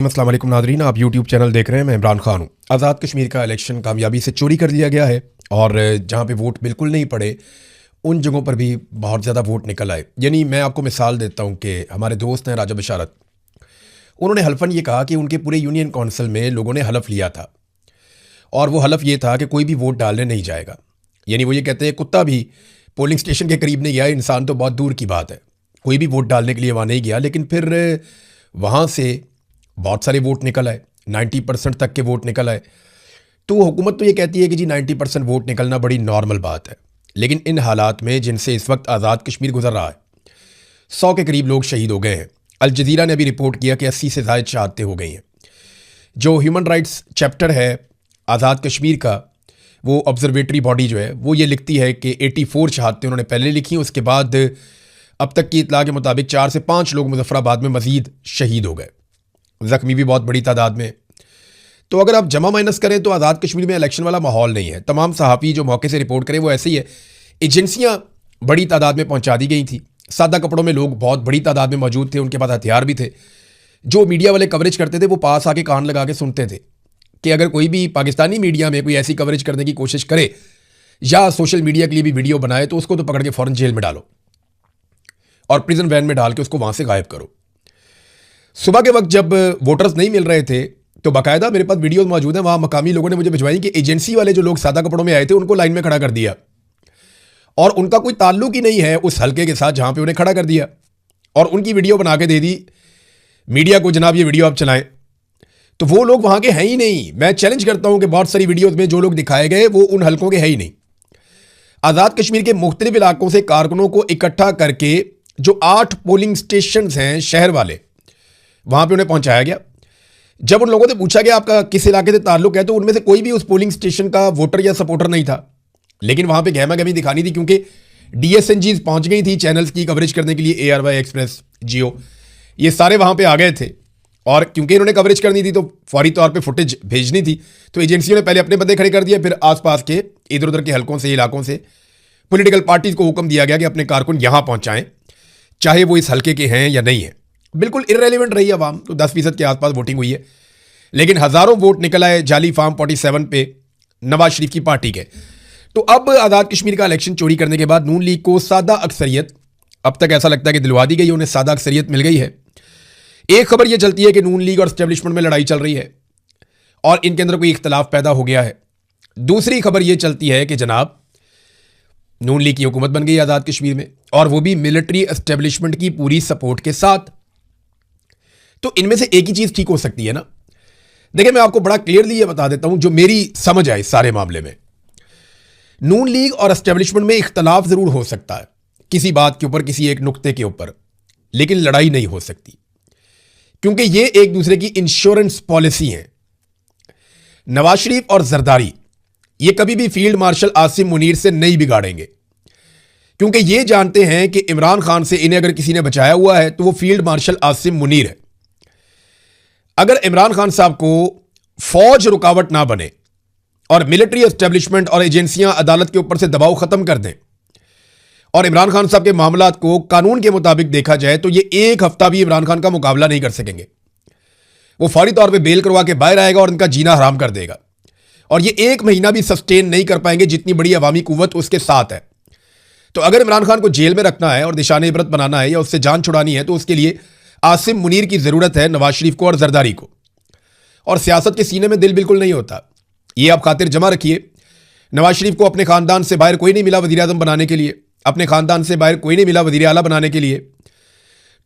अस्सलाम वालेकुम नादरीन, आप यूट्यूब चैनल देख रहे हैं। मैं इमरान खान हूँ। आज़ाद कश्मीर का इलेक्शन कामयाबी से चोरी कर लिया गया है और जहाँ पे वोट बिल्कुल नहीं पड़े उन जगहों पर भी बहुत ज़्यादा वोट निकल आए। यानी मैं आपको मिसाल देता हूँ कि हमारे दोस्त हैं राजा बशारत, उन्होंने हल्फन ये कहा कि उनके पूरे यूनियन काउंसिल में लोगों ने हलफ लिया था और वो हलफ ये था कि कोई भी वोट डालने नहीं जाएगा। यानी वो ये कहते हैं कुत्ता भी पोलिंग स्टेशन के करीब नहीं गया, इंसान तो बहुत दूर की बात है, कोई भी वोट डालने के लिए वहाँ नहीं गया। लेकिन फिर वहाँ से बहुत सारे वोट निकल आए, 90% तक के वोट निकल आए। तो हुकूमत तो ये कहती है कि जी 90% वोट निकलना बड़ी नॉर्मल बात है, लेकिन इन हालात में जिनसे इस वक्त आज़ाद कश्मीर गुजर रहा है, 100 के करीब लोग शहीद हो गए हैं। अल जज़ीरा ने अभी रिपोर्ट किया कि 80 से ज़ायद शहादतें हो गई हैं। जो ह्यूमन राइट्स चैप्टर है आज़ाद कश्मीर का, वो ऑब्जर्वेटरी बॉडी जो है वो ये लिखती है कि 84 शहादतें उन्होंने पहले लिखी, उसके बाद अब तक की इतला के मुताबिक 4 से 5 लोग मुजफ्फराबाद में मज़ीद शहीद हो गए, ज़ख्मी भी बहुत बड़ी तादाद में। तो अगर आप जमा माइनस करें तो आज़ाद कश्मीर में इलेक्शन वाला माहौल नहीं है। तमाम सहाफ़ी जो मौके से रिपोर्ट करें वो ऐसे ही है। एजेंसियां बड़ी तादाद में पहुंचा दी गई थी, सादा कपड़ों में लोग बहुत बड़ी तादाद में मौजूद थे, उनके पास हथियार भी थे। जो मीडिया वाले कवरेज करते थे वो पास आके कान लगा के सुनते थे कि अगर कोई भी पाकिस्तानी मीडिया में कोई ऐसी कवरेज करने की कोशिश करे या सोशल मीडिया के लिए भी वीडियो बनाए तो उसको तो पकड़ के फ़ौरन जेल में डालो और प्रिजन वैन में डाल के उसको वहाँ से गायब करो। सुबह के वक्त जब वोटर्स नहीं मिल रहे थे तो बाकायदा मेरे पास वीडियोस मौजूद हैं, वहाँ मकामी लोगों ने मुझे भिजवाई कि एजेंसी वाले जो लोग सादा कपड़ों में आए थे उनको लाइन में खड़ा कर दिया और उनका कोई ताल्लुक ही नहीं है उस हल्के के साथ जहाँ पे उन्हें खड़ा कर दिया और उनकी वीडियो बना के दे दी मीडिया को, जनाब ये वीडियो आप चलाएं। तो वो लोग वहाँ के हैं ही नहीं। मैं चैलेंज करता हूँ कि बहुत सारी वीडियोज़ में जो लोग दिखाए गए वो उन हल्कों के हैं ही नहीं। आज़ाद कश्मीर के मुख्तलिफ इलाकों से कारकुनों को इकट्ठा करके जो 8 पोलिंग स्टेशन हैं शहर वाले, वहाँ पे उन्हें पहुँचाया गया। जब उन लोगों से पूछा गया आपका किस इलाके से ताल्लुक है तो उनमें से कोई भी उस पोलिंग स्टेशन का वोटर या सपोर्टर नहीं था। लेकिन वहाँ पे गहमा गहमी दिखानी थी क्योंकि DSNGs पहुँच गई थी चैनल्स की कवरेज करने के लिए, ARY एक्सप्रेस, जियो, ये सारे वहाँ पे आ गए थे और क्योंकि इन्होंने कवरेज करनी थी तो फौरी तौर पे फुटेज भेजनी थी। तो एजेंसियों ने पहले अपने बंदे खड़े कर दिए, फिर आसपास के इधर उधर के हल्कों से, इलाकों से पॉलिटिकल पार्टीज को हुक्म दिया गया कि अपने कारकुन यहाँ पहुँचाएं, चाहे वो इस हल्के के हैं या नहीं है। बिल्कुल इररेलेवेंट रही आवाम, तो 10% के आसपास वोटिंग हुई है, लेकिन हज़ारों वोट निकल आए जाली फार्म 47 पे नवाज शरीफ की पार्टी के। तो अब आज़ाद कश्मीर का इलेक्शन चोरी करने के बाद नून लीग को सादा अक्सरियत, अब तक ऐसा लगता है कि दिलवा दी गई, उन्हें सादा अक्सरियत मिल गई है। एक खबर यह चलती है कि नून लीग और एस्टेब्लिशमेंट में लड़ाई चल रही है और इनके अंदर कोई इख्तलाफ पैदा हो गया है। दूसरी खबर यह चलती है कि जनाब नून लीग की हुकूमत बन गई आज़ाद कश्मीर में और वो भी मिलिट्री एस्टेब्लिशमेंट की पूरी सपोर्ट के साथ। तो इनमें से एक ही चीज़ ठीक हो सकती है ना। देखिए मैं आपको बड़ा क्लियरली ये बता देता हूं जो मेरी समझ आए सारे मामले में। नून लीग और एस्टेब्लिशमेंट में इख्तलाफ जरूर हो सकता है किसी बात के ऊपर, किसी एक नुक्ते के ऊपर, लेकिन लड़ाई नहीं हो सकती क्योंकि ये एक दूसरे की इंश्योरेंस पॉलिसी है। नवाज शरीफ और जरदारी ये कभी भी फील्ड मार्शल आसिम मुनीर से नहीं बिगाड़ेंगे क्योंकि ये जानते हैं कि इमरान खान से इन्हें अगर किसी ने बचाया हुआ है तो वो फील्ड मार्शल आसिम मुनीर है। अगर इमरान खान साहब को फौज रुकावट ना बने और मिलिट्री एस्टेब्लिशमेंट और एजेंसियां अदालत के ऊपर से दबाव खत्म कर दें और इमरान खान साहब के मामलात को कानून के मुताबिक देखा जाए तो ये एक हफ्ता भी इमरान खान का मुकाबला नहीं कर सकेंगे। वो फौरी तौर पे बेल करवा के बाहर आएगा और इनका जीना हराम कर देगा और ये 1 महीना भी सस्टेन नहीं कर पाएंगे जितनी बड़ी अवामी कुव्वत उसके साथ है। तो अगर इमरान खान को जेल में रखना है और निशान इबरत बनाना है या उससे जान छुड़ानी है तो उसके लिए आसिम मुनीर की ज़रूरत है, नवाज शरीफ को और जरदारी को। और सियासत के सीने में दिल बिल्कुल नहीं होता, ये आप खातिर जमा रखिए। नवाज शरीफ को अपने ख़ानदान से बाहर कोई नहीं मिला वज़ीर आज़म बनाने के लिए, अपने ख़ानदान से बाहर कोई नहीं मिला वज़ीर आला बनाने के लिए,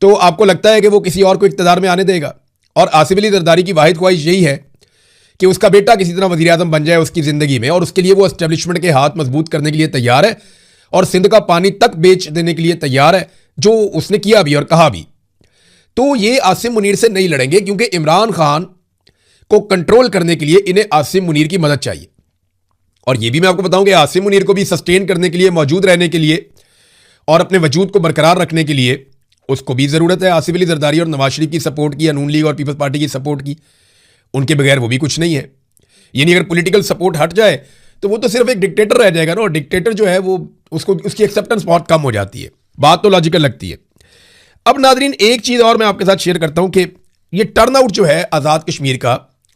तो आपको लगता है कि वो किसी और को इक़्तिदार में आने देगा। और आसिफ अली जरदारी की वाहिद ख्वाहिश यही है कि उसका बेटा किसी तरह वज़ीर आज़म बन जाए उसकी ज़िंदगी में, और उसके लिए वो एस्टेब्लिशमेंट के हाथ मजबूत करने के लिए तैयार है और सिंध का पानी तक बेच देने के लिए तैयार है, जो उसने किया भी और कहा भी। तो ये आसिम मुनीर से नहीं लड़ेंगे क्योंकि इमरान खान को कंट्रोल करने के लिए इन्हें आसिम मुनीर की मदद चाहिए। और ये भी मैं आपको बताऊं कि आसिम मुनीर को भी सस्टेन करने के लिए, मौजूद रहने के लिए और अपने वजूद को बरकरार रखने के लिए उसको भी ज़रूरत है आसिफ अली जरदारी और नवाज शरीफ की सपोर्ट की या नून लीग और पीपल्स पार्टी की सपोर्ट की। उनके बगैर वो भी कुछ नहीं है। यानी अगर पॉलिटिकल सपोर्ट हट जाए तो वो तो सिर्फ एक डिक्टेटर रह जाएगा ना, और डिक्टेटर जो है वो उसको उसकी एक्सेप्टेंस बहुत कम हो जाती है। बात तो लॉजिकल लगती है। अब नादरीन एक चीज़ और मैं आपके साथ शेयर करता हूं कि ये टर्नआउट जो है आज़ाद कश्मीर का,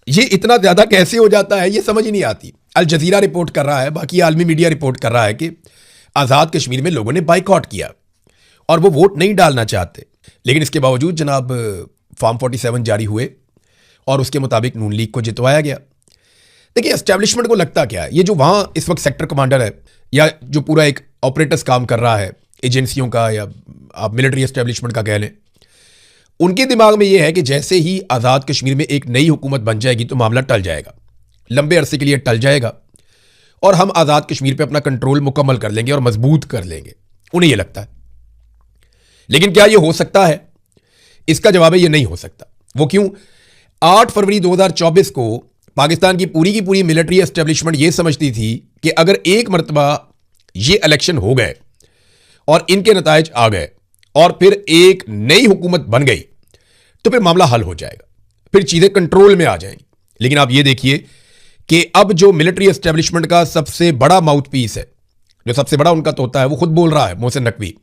ये इतना ज़्यादा कैसे हो जाता है ये समझ ही नहीं आती। अल जजीरा रिपोर्ट कर रहा है, बाकी आलमी मीडिया रिपोर्ट कर रहा है कि आज़ाद कश्मीर में लोगों ने बाइकआउट किया और वो वोट नहीं डालना चाहते, लेकिन इसके बावजूद जनाब फॉर्म 47 जारी हुए और उसके मुताबिक नून लीग को जितवाया गया। देखिए, एस्टैब्लिशमेंट को लगता क्या है, ये जो वहाँ इस वक्त सेक्टर कमांडर है या जो पूरा एक ऑपरेटर्स काम कर रहा है एजेंसियों का, या आप मिलिट्री एस्टैब्लिशमेंट का कह लें, उनके दिमाग में ये है कि जैसे ही आज़ाद कश्मीर में एक नई हुकूमत बन जाएगी तो मामला टल जाएगा, लंबे अरसे के लिए टल जाएगा और हम आज़ाद कश्मीर पे अपना कंट्रोल मुकम्मल कर लेंगे और मजबूत कर लेंगे, उन्हें यह लगता है। लेकिन क्या यह हो सकता है? इसका जवाब है, यह नहीं हो सकता। वो क्यों? 8 फरवरी 2024 को पाकिस्तान की पूरी मिलिट्री एस्टेब्लिशमेंट यह समझती थी कि अगर एक मरतबा ये इलेक्शन हो गए और इनके नतायज आ गए और फिर एक नई हुकूमत बन गई तो फिर मामला हल हो जाएगा, फिर चीजें कंट्रोल में आ जाएंगी। लेकिन आप ये देखिए कि अब जो मिलिट्री एस्टेब्लिशमेंट का सबसे बड़ा माउथ पीस है, जो सबसे बड़ा उनका तोता है, वो खुद बोल रहा है, मोहसिन नकवी,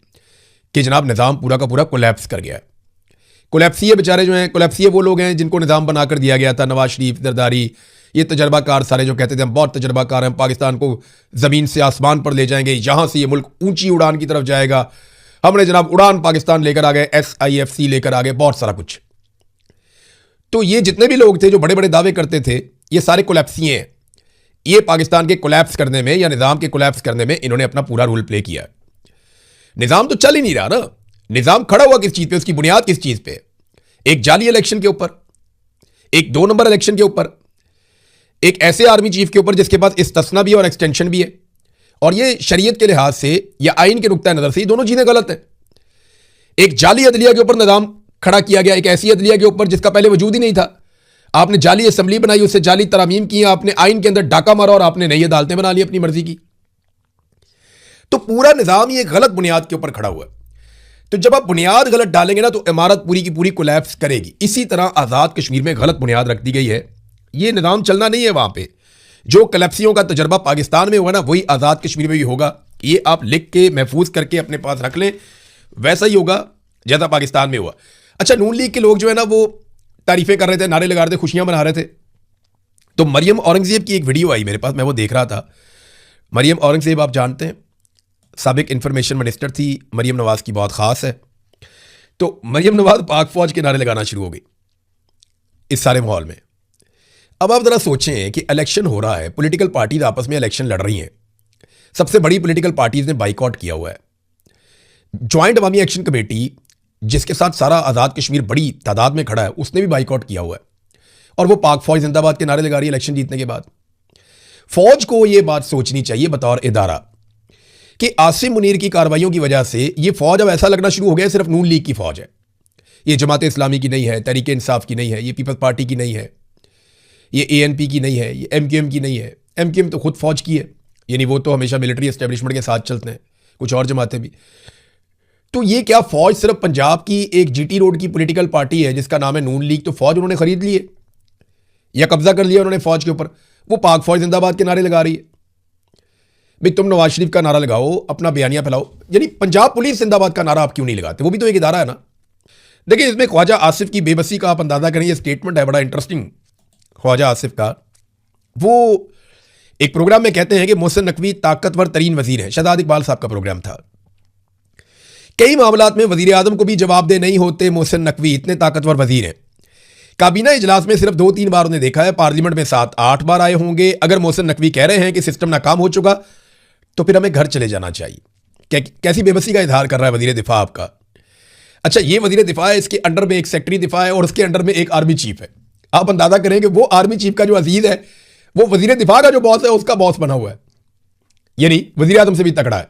कि जनाब निज़ाम पूरा का पूरा कोलैप्स कर गया है। कोलैप्सिए बेचारे जो हैं, कोलैप्सिए वो लोग हैं जिनको निज़ाम बनाकर दिया गया था, नवाज शरीफ, जरदारी, ये तजर्बाकार सारे जो कहते थे हम बहुत तजर्बाकार हैं, पाकिस्तान को ज़मीन से आसमान पर ले जाएंगे, यहां से ये मुल्क ऊंची उड़ान की तरफ जाएगा। हमने जनाब उड़ान पाकिस्तान लेकर आ गए, SIFC लेकर आ गए, बहुत सारा कुछ। तो ये जितने भी लोग थे जो बड़े बड़े दावे करते थे, ये सारे कोलैप्सिए हैं। ये पाकिस्तान के कोलैप्स करने में या निज़ाम के कोलैप्स करने में इन्होंने अपना पूरा रोल प्ले किया। निज़ाम तो चल ही नहीं रहा ना। निज़ाम खड़ा हुआ किस चीज़ पे, उसकी बुनियाद किस चीज़ पे? एक जाली इलेक्शन के ऊपर, एक 2 नंबर इलेक्शन के ऊपर, एक ऐसे आर्मी चीफ के ऊपर जिसके पास इस्तिस्ना भी है और एक्सटेंशन भी है। और ये शरीयत के लिहाज से या आइन के नुक्ता नज़र से ये दोनों चीज़ें गलत हैं। एक जाली अदलिया के ऊपर निज़ाम खड़ा किया गया, एक ऐसी अदलिया के ऊपर जिसका पहले वजूद ही नहीं था। आपने जाली असम्बली बनाई, उससे जाली तरामीम की, आपने आइन के अंदर डाका मारा और आपने नई अदालतें बना ली अपनी मर्जी की। तो पूरा निज़ाम ये गलत बुनियाद के ऊपर खड़ा हुआ है। तो जब आप बुनियाद गलत डालेंगे ना तो इमारत पूरी की पूरी कोलैप्स करेगी। इसी तरह आज़ाद कश्मीर में गलत बुनियाद रख दी गई है। ये निज़ाम चलना नहीं है वहां पे। जो कोलैप्सियों का तजर्बा पाकिस्तान में हुआ ना, वही आज़ाद कश्मीर में भी होगा। ये आप लिख के महफूज करके अपने पास रख लें, वैसा ही होगा जैसा पाकिस्तान में हुआ। अच्छा, नून लीग के लोग जो है ना वो तारीफें कर रहे थे, नारे लगा रहे थे, खुशियां मना रहे थे। तो मरियम औरंगजेब की एक वीडियो आई मेरे पास, मैं वो देख रहा था। मरियम औरंगजेब आप जानते हैं, साबिक इंफॉर्मेशन मिनिस्टर थी, मरियम नवाज की बहुत ख़ास है। तो मरियम नवाज पाक फौज के नारे लगाना शुरू हो गई इस सारे माहौल में। अब आप ज़रा सोचें कि इलेक्शन हो रहा है, पॉलिटिकल पार्टीज आपस में इलेक्शन लड़ रही हैं, सबसे बड़ी पॉलिटिकल पार्टीज ने बाइकआउट किया हुआ है। ज्वाइंट अवामी एक्शन कमेटी जिसके साथ सारा आज़ाद कश्मीर बड़ी तादाद में खड़ा है, उसने भी बाइकआउट किया हुआ है और वो पाक फौज जिंदाबाद के नारे लगा रही है इलेक्शन जीतने के बाद। फौज को ये बात सोचनी चाहिए बतौर इदारा कि आसिम मुनीर की कार्रवाइयों की वजह से ये फौज अब ऐसा लगना शुरू हो गया सिर्फ नून लीग की फौज है। ये जमात इस्लामी की नहीं है, तहरीक इंसाफ की नहीं है, ये पीपल्स पार्टी की नहीं है, ये ANP की नहीं है, ये MQM की नहीं है। MQM तो खुद फौज की है, यानी वो तो हमेशा मिलिट्री एस्टेब्लिशमेंट के साथ चलते हैं, कुछ और जमातें भी। तो ये क्या फौज सिर्फ पंजाब की एक GT रोड की पॉलिटिकल पार्टी है जिसका नाम है नून लीग, तो फौज उन्होंने खरीद ली है या कब्जा कर लिया उन्होंने फौज के ऊपर? वो पाक फौज जिंदाबाद के नारे लगा रही है। भाई तुम नवाज शरीफ का नारा लगाओ, अपना बयानिया फैलाओ, यानी पंजाब पुलिस जिंदाबाद का नारा आप क्यों नहीं लगाते? वो भी तो एक इदारा है ना। देखिए, इसमें ख्वाजा आसिफ की बेबसी का आप अंदाजा करें, ये स्टेटमेंट है बड़ा इंटरेस्टिंग ख्वाजा आसिफ का। वो एक प्रोग्राम में कहते हैं कि मोहसिन नकवी ताकतवर तरीन वजीर है। शहजाद इकबाल साहब का प्रोग्राम था। कई मामलात में वजीर आजम को भी जवाबदेह नहीं होते मोहसिन नकवी, इतने ताकतवर वजीर हैं। काबीना इजलास में सिर्फ 2-3 बार उन्हें देखा है, पार्लियामेंट में 7-8 बार आए होंगे। अगर मोहसिन नकवी कह रहे हैं कि सिस्टम नाकाम हो चुका तो फिर हमें घर चले जाना चाहिए। कैसी बेबसी का इजहार कर रहा है वजीर दिफा आपका। अच्छा, ये वजीर दिफा है, इसके अंडर में एक सेक्रेटरी दिफा है और उसके अंडर में एक आर्मी चीफ है। आप अंदाजा करें कि वो आर्मी चीफ का जो अजीज है वो वजीर दिफा का जो बॉस है उसका बॉस बना हुआ है, यानी वजीर आजम से भी तगड़ा है।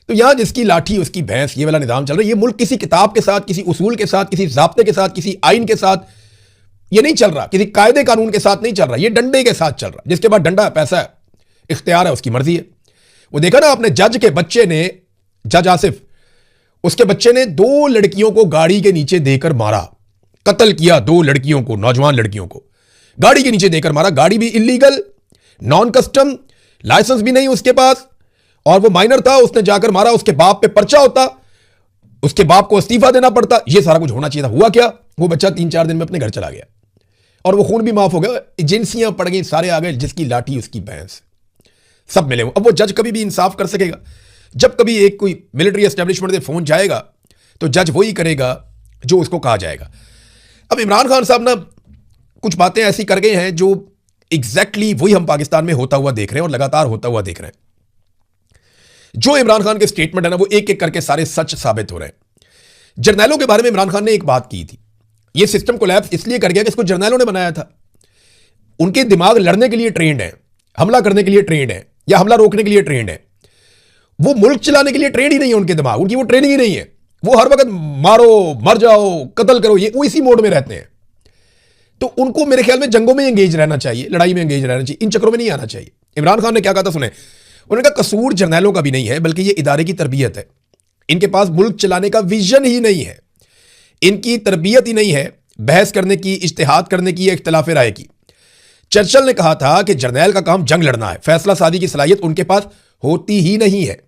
तो यहां जिसकी लाठी उसकी भैंस, ये वाला निजाम चल रहा है। ये मुल्क किसी किताब के साथ, किसी उसूल के साथ, किसी ज़ाब्ते के साथ, किसी आइन के साथ ये नहीं चल रहा, किसी कायदे कानून के साथ नहीं चल रहा, ये डंडे के साथ चल रहा है। जिसके पास डंडा है, पैसा है, इख्तियार है, उसकी मर्जी है। वो देखा ना आपने, जज के बच्चे ने, जज आसिफ, उसके बच्चे ने 2 लड़कियों को गाड़ी के नीचे देकर मारा, कत्ल किया। 2 लड़कियों को, नौजवान लड़कियों को गाड़ी के नीचे देकर मारा। गाड़ी भी इलीगल, नॉन कस्टम, लाइसेंस भी नहीं उसके पास, और वो माइनर था, उसने जाकर मारा। उसके बाप पे पर्चा होता, उसके बाप को इस्तीफा देना पड़ता, ये सारा कुछ होना चाहिए था। हुआ क्या? वो बच्चा 3-4 दिन में अपने घर चला गया और वो खून भी माफ हो गया, एजेंसियां पड़ गई, सारे आ गए, जिसकी लाठी उसकी भैंस, सब मिले। अब वो जज कभी भी इंसाफ कर सकेगा? जब कभी एक कोई मिलिट्री एस्टेब्लिशमेंट से फोन जाएगा तो जज वही करेगा जो उसको कहा जाएगा। अब इमरान खान साहब ना कुछ बातें ऐसी कर गए हैं जो एग्जैक्टली वही हम पाकिस्तान में होता हुआ देख रहे हैं और लगातार होता हुआ देख रहे हैं। जो इमरान खान के स्टेटमेंट है ना, वो एक एक करके सारे सच साबित हो रहे हैं। जर्नैलों के बारे में इमरान खान ने एक बात की थी, ये सिस्टम कोलैप्स इसलिए कर गया कि इसको जर्नैलों ने बनाया था। उनके दिमाग लड़ने के लिए ट्रेंड है, हमला करने के लिए ट्रेंड है, या हमला रोकने के लिए ट्रेंड है। वो मुल्क चलाने के लिए ट्रेंड ही नहीं है उनके दिमाग, उनकी वो ट्रेनिंग ही नहीं है। वो हर वक्त मारो, मर जाओ, कत्ल करो, ये वो इसी मोड में रहते हैं। तो उनको मेरे ख्याल में जंगों में एंगेज रहना चाहिए, लड़ाई में एंगेज रहना चाहिए, इन चक्रों में नहीं आना चाहिए। इमरान खान ने क्या कहा था सुने, उन्होंने कहा कसूर जर्नैलों का भी नहीं है बल्कि ये इदारे की तरबियत है। इनके पास मुल्क चलाने का विजन ही नहीं है, इनकी तरबियत ही नहीं है बहस करने की, इज्तिहाद करने की या इख्तिलाफ राय की। चर्चिल ने कहा था कि जर्नैल का काम जंग लड़ना है, फैसला सादी की सलाहियत उनके पास होती ही नहीं है।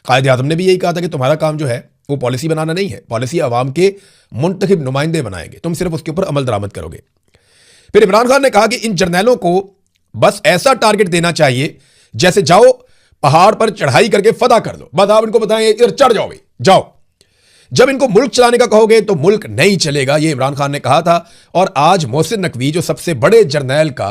कायद आज़म ने भी यही कहा था कि तुम्हारा काम जो है वो पॉलिसी बनाना नहीं है, पॉलिसी अवाम के मुंतखब नुमाइंदे बनाएंगे, तुम सिर्फ उसके ऊपर अमल दरामद करोगे। फिर इमरान खान ने कहा कि इन जर्नैलों को बस ऐसा टारगेट देना चाहिए जैसे जाओ पहाड़ पर चढ़ाई करके फदा कर दो, बस आप इनको बताएं इधर चढ़ जाओ भाई जाओ। जब इनको मुल्क चलाने का कहोगे तो मुल्क नहीं चलेगा, ये इमरान खान ने कहा था। और आज मोहसिन नकवी जो सबसे बड़े जर्नैल का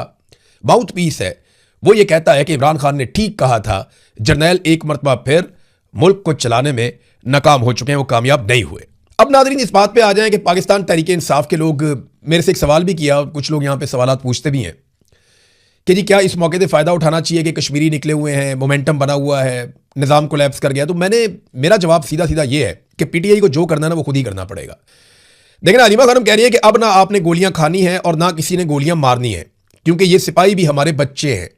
माउथ पीस है, वो ये कहता है कि इमरान खान ने ठीक कहा था, जर्नैल एक मरतबा फिर मुल्क को चलाने में नाकाम हो चुके हैं, वो कामयाब नहीं हुए। अब नाज़रीन इस बात पे आ जाएं कि पाकिस्तान तहरीक इंसाफ के लोग, मेरे से एक सवाल भी किया, कुछ लोग यहाँ पे सवालात पूछते भी हैं कि जी क्या इस मौके से फ़ायदा उठाना चाहिए कि कश्मीरी निकले हुए हैं, मोमेंटम बना हुआ है, निज़ाम कोलैप्स कर गया। तो मेरा जवाब सीधा सीधा ये है कि पीटीआई को जो करना है ना वो खुद ही करना पड़ेगा। लेकिन अलीमा खानम कह रही है कि अब ना आपने गोलियां खानी है और ना किसी ने गोलियां मारनी है, क्योंकि ये सिपाही भी हमारे बच्चे हैं,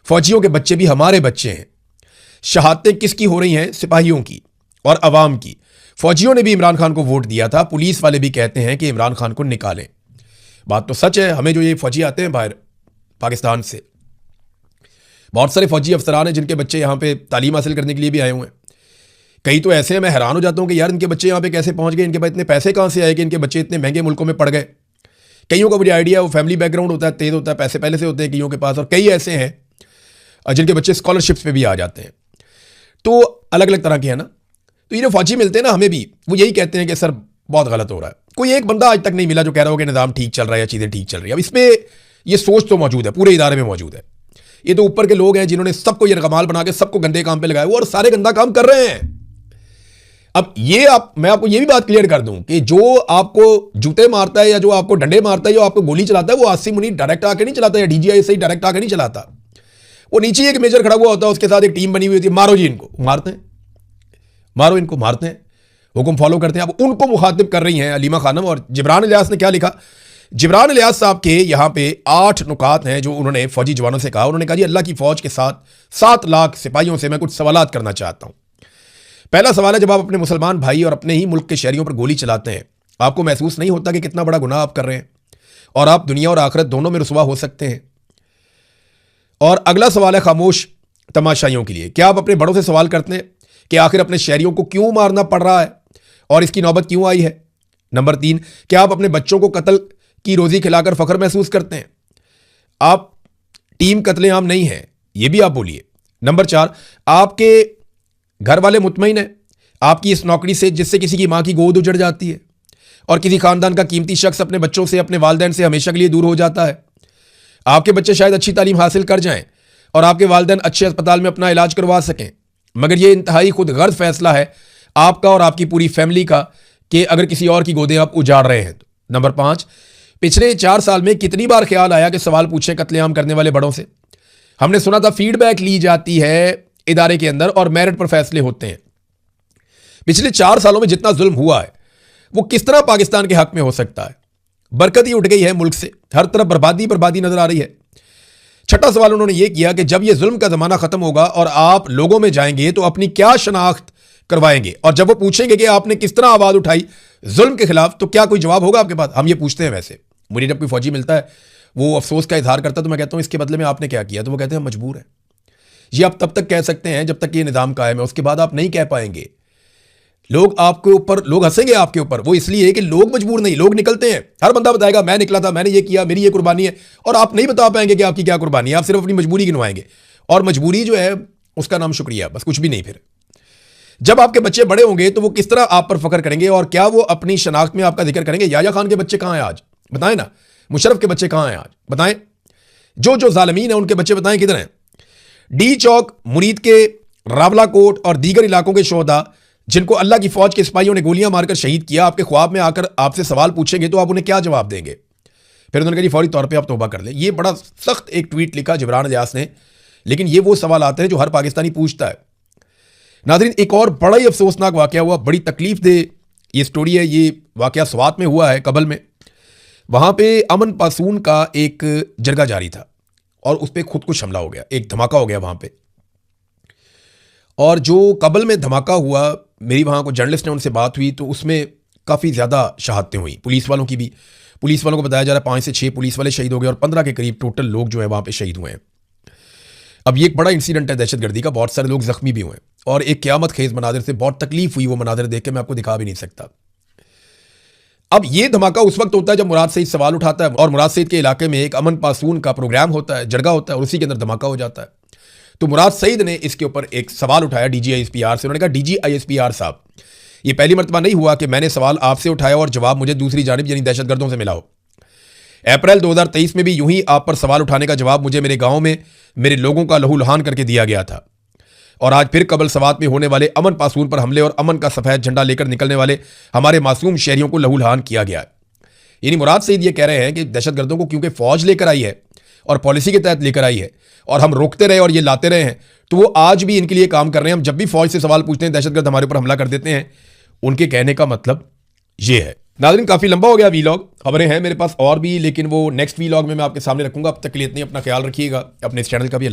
फौजियों के बच्चे भी हमारे बच्चे हैं। शहादतें किसकी हो रही हैं? सिपाहियों की और अवाम की। फौजियों ने भी इमरान खान को वोट दिया था, पुलिस वाले भी कहते हैं कि इमरान खान को निकालें। बात तो सच है, हमें जो ये फौजी आते हैं बाहर पाकिस्तान से, बहुत सारे फौजी अफसरान हैं जिनके बच्चे यहाँ पे तालीम हासिल करने के लिए भी आए हुए हैं। कई तो ऐसे हैं मैं हैरान हो जाता हूँ कि यार इनके बच्चे यहाँ पे कैसे पहुँच गए, इनके पास इतने पैसे कहाँ से आए कि इनके बच्चे इतने महंगे मुल्कों में पड़ गए। कईयों का मुझे आइडिया, वो फैमिली बैकग्राउंड होता है, तेज होता है, पैसे पहले से होते हैं कईयों के पास, और कई ऐसे हैं जिनके बच्चे स्कॉलरशिप्स पे भी आ जाते हैं। तो अलग अलग तरह के हैं ना। तो ये जो फौजी मिलते हैं ना हमें भी, वो यही कहते हैं कि सर बहुत गलत हो रहा है। कोई एक बंदा आज तक नहीं मिला जो कह रहा हो कि निज़ाम ठीक चल रहा है या चीज़ें ठीक चल रही है। अब इसमें ये सोच तो मौजूद है, पूरे इदारे में मौजूद है। ये तो ऊपर के लोग हैं जिन्होंने सबको ये रकमाल बना के सबको गंदे काम पे लगाया हुआ, और सारे गंदा काम कर रहे हैं। अब ये मैं आपको ये भी बात क्लियर कर दूं कि जो आपको जूते मारता है या जो आपको डंडे मारता है, जो आपको गोली चलाता है, वो आसिम मुनीर डायरेक्ट आके नहीं चलाता, या डीजीआई से ही डायरेक्ट आके नहीं चलाता। वो नीचे एक मेजर खड़ा हुआ होता है, उसके साथ एक टीम बनी हुई होती है, मारो जी इनको, मारते हैं, मारो इनको, मारते हैं, हुक्म फॉलो करते हैं। अब उनको मुखातिब कर रही हैं अलीमा खानम। और जिब्रान इलियास ने क्या लिखा, जिब्रान इलियास साहब के यहाँ पे 8 नुकात हैं जो उन्होंने फौजी जवानों से कहा। उन्होंने कहा जी अल्लाह की फौज के साथ 7 लाख सिपाहियों से मैं कुछ सवालात करना चाहता हूँ। पहला सवाल है, जब आप अपने मुसलमान भाई और अपने ही मुल्क के शहरियों पर गोली चलाते हैं, आपको महसूस नहीं होता कि कितना बड़ा गुनाह आप कर रहे हैं और आप दुनिया और आखिरत दोनों में रुसवा हो सकते हैं? और अगला सवाल है खामोश तमाशाइयों के लिए, क्या आप अपने बड़ों से सवाल करते हैं कि आखिर अपने शहरियों को क्यों मारना पड़ रहा है और इसकी नौबत क्यों आई है? नंबर 3, क्या आप अपने बच्चों को कत्ल की रोजी खिलाकर फख्र महसूस करते हैं? आप टीम कत्लेआम नहीं है, ये भी आप बोलिए। नंबर 4, आपके घर वाले मुतमईन हैं आपकी इस नौकरी से जिससे किसी की मां की गोद उजड़ जाती है और किसी खानदान का कीमती शख्स अपने बच्चों से, अपने वालिदैन से हमेशा के लिए दूर हो जाता है? आपके बच्चे शायद अच्छी तालीम हासिल कर जाएं और आपके वालिदैन अच्छे अस्पताल में अपना इलाज करवा सकें, मगर यह इंतहाई खुद गर्ज फैसला है आपका और आपकी पूरी फैमिली का कि अगर किसी और की गोदें आप उजाड़ रहे हैं तो। नंबर 5, पिछले 4 साल में कितनी बार ख्याल आया कि सवाल पूछे कत्लेआम करने वाले बड़ों से? हमने सुना था फीडबैक ली जाती है इदारे के अंदर और मेरिट पर फैसले होते हैं। पिछले 4 सालों में जितना जुल्म हुआ है वो किस तरह पाकिस्तान के हक में हो सकता है? बरकत ही उठ गई है मुल्क से, हर तरफ बर्बादी बर्बादी नजर आ रही है। छठा सवाल उन्होंने ये किया कि जब ये जुल्म का जमाना खत्म होगा और आप लोगों में जाएंगे तो अपनी क्या शनाख्त करवाएंगे, और जब वो पूछेंगे कि आपने किस तरह आवाज उठाई जुल्म के खिलाफ, तो क्या कोई जवाब होगा आपके पास? हम ये पूछते हैं। वैसे मुझे जब कोई फौजी मिलता है वो अफसोस का इजहार करता है तो मैं कहता हूं इसके बदले में आपने क्या किया? तो वो कहते हैं मजबूर है। ये आप तब तक कह सकते हैं जब तक ये निज़ाम कायम है, उसके बाद आप नहीं कह पाएंगे। लोग हंसेंगे आपके ऊपर, वो इसलिए कि लोग मजबूर नहीं, लोग निकलते हैं। हर बंदा बताएगा मैं निकला था, मैंने ये किया, मेरी ये कुर्बानी है, और आप नहीं बता पाएंगे कि आपकी क्या कुर्बानी है। आप सिर्फ अपनी मजबूरी गिनवाएंगे, और मजबूरी जो है उसका नाम शुक्रिया, बस कुछ भी नहीं। फिर जब आपके बच्चे बड़े होंगे तो वो किस तरह आप पर फख्र करेंगे, और क्या वो अपनी शनाख्त में आपका जिक्र करेंगे? याया खान के बच्चे कहाँ हैं आज, बताएं ना। मुशर्रफ के बच्चे कहाँ हैं आज, बताएं। जो जालिमीन है उनके बच्चे बताएं किधर हैं। डी चौक, मुरीद के, रावला कोट और दीगर इलाकों के शोहदा जिनको अल्लाह की फौज के सिपाहियों ने गोलियां मारकर शहीद किया, आपके ख्वाब में आकर आपसे सवाल पूछेंगे तो आप उन्हें क्या जवाब देंगे? फिर उन्होंने कहा जी फौरी तौर पे आप तौबा कर लें। ये बड़ा सख्त एक ट्वीट लिखा जिब्रान अलियास ने, लेकिन ये वो सवाल आते हैं जो हर पाकिस्तानी पूछता है। नाज़रीन, एक और बड़ा ही अफसोसनाक वाकया हुआ, बड़ी तकलीफ दे ये स्टोरी है। ये वाकया स्वात में हुआ है, कबल में। वहां पे अमन पासून का एक जरगा जारी था और उस पर खुदकुश हमला हो गया, एक धमाका हो गया वहां पे। और जो कबल में धमाका हुआ, मेरी वहाँ को जर्नलिस्ट ने उनसे बात हुई तो उसमें काफ़ी ज़्यादा शहादतें हुई, पुलिस वालों की भी। पुलिस वालों को बताया जा रहा है 5 से 6 पुलिस वाले शहीद हो गए और 15 के करीब टोटल लोग जो है वहाँ पे शहीद हुए हैं। अब ये एक बड़ा इंसिडेंट है दहशतगर्दी का, बहुत सारे लोग जख्मी भी हुए और एक क़यामत खेज मनाजिर से बहुत तकलीफ हुई। वो मनाजिर देख के मैं आपको दिखा भी नहीं सकता। अब ये धमाका उस वक्त होता है जब मुराद सईद सवाल उठाता है और मुराद सईद के इलाके में एक अमन पासून का प्रोग्राम होता है, जरगा होता है, और उसी के अंदर धमाका हो जाता है। तो मुराद सईद ने इसके ऊपर एक सवाल उठाया DGISPR से। उन्होंने कहा DGISPR साहब, ये पहली मरतबा नहीं हुआ कि मैंने सवाल आपसे उठाया और जवाब मुझे दूसरी जानिब यानी दहशतगर्दों से मिला हो। अप्रैल 2023 में भी यूं ही आप पर सवाल उठाने का जवाब मुझे मेरे गांव में मेरे लोगों का लहूलुहान करके दिया गया था, और आज फिर कबल सवात में होने वाले अमन पासून पर हमले और अमन का सफ़ेद झंडा लेकर निकलने वाले हमारे मासूम शहरियों को लहूलुहान किया गया है। यानी मुराद सईद ये कह रहे हैं कि दहशतगर्दों को क्योंकि फौज लेकर आई है और पॉलिसी के तहत लेकर आई है और हम रोकते रहे और ये लाते रहे हैं, तो वो आज भी इनके लिए काम कर रहे हैं। हम जब भी फौज से सवाल पूछते हैं दहशतगर्द हमारे ऊपर हमला कर देते हैं। उनके कहने का मतलब ये है। नाज़रीन, काफ़ी लंबा हो गया वीलॉग, खबरें हैं मेरे पास और भी, लेकिन वो नेक्स्ट वीलॉग में मैं आपके सामने रखूंगा। अब तक के लिए इतनी, अपना ख्याल रखिएगा, अपने इस चैनल का भी